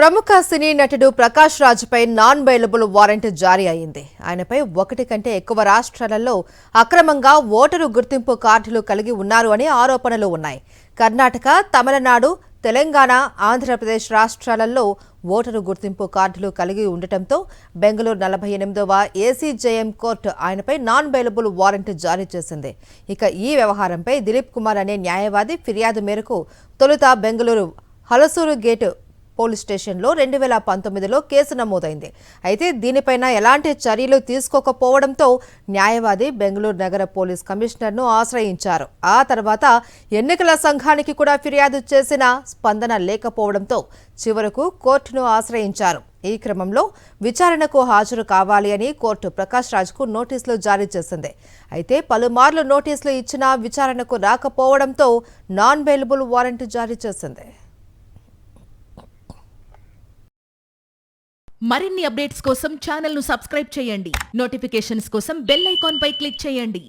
ప్రముఖ సినీ నటుడు Prakash రాజ్పై non bailable warrant జారీ అయింది. ఆయనపై ఒకటి కంటే ఎక్కువ రాష్ట్రాలలో అక్రమంగా ఓటరు గుర్తింపు కార్డులు కలిగి ఉన్నారు అని ఆరోపణలు ఉన్నాయి. కర్ణాటక, తమిళనాడు, తెలంగాణ, ఆంధ్రప్రదేశ్ రాష్ట్రాలలో ఓటరు గుర్తింపు కార్డులు కలిగి ఉండటంతో బెంగళూరు 48వ ఏసీజేఎం కోర్టు ఆయనపై నాన్ బెయిలబుల్ వారెంట్ జారీ చేసింది. ఇక ఈ వ్యవహారంపై దిలీప్ కుమార్ అనే న్యాయవాది ఫిర్యాదు మేరకు తొలుత బెంగళూరు హలసూరు గేట్ పోలీస్ స్టేషన్లో 2019లో కేసు నమోదైంది. అయితే దీనిపైన ఎలాంటి చర్యలు తీసుకోకపోవడంతో న్యాయవాది బెంగళూరు నగర పోలీస్ కమిషనర్ను ఆశ్రయించారు. ఆ తర్వాత ఎన్నికల సంఘానికి కూడా ఫిర్యాదు చేసిన స్పందన లేకపోవడంతో చివరకు కోర్టును ఆశ్రయించారు. ఈ క్రమంలో విచారణకు హాజరు కావాలి అని కోర్టు ప్రకాష్ రాజ్కు నోటీసులు జారీ చేసింది. అయితే పలుమార్లు నోటీసులు ఇచ్చినా విచారణకు రాకపోవడంతో నాన్ బెయిలబుల్ వారెంట్ జారీ చేసింది. మరిన్ని అప్డేట్స్ కోసం ఛానల్ ను సబ్స్క్రైబ్ చేయండి. నోటిఫికేషన్స్ కోసం బెల్ ఐకాన్ పై క్లిక్ చేయండి.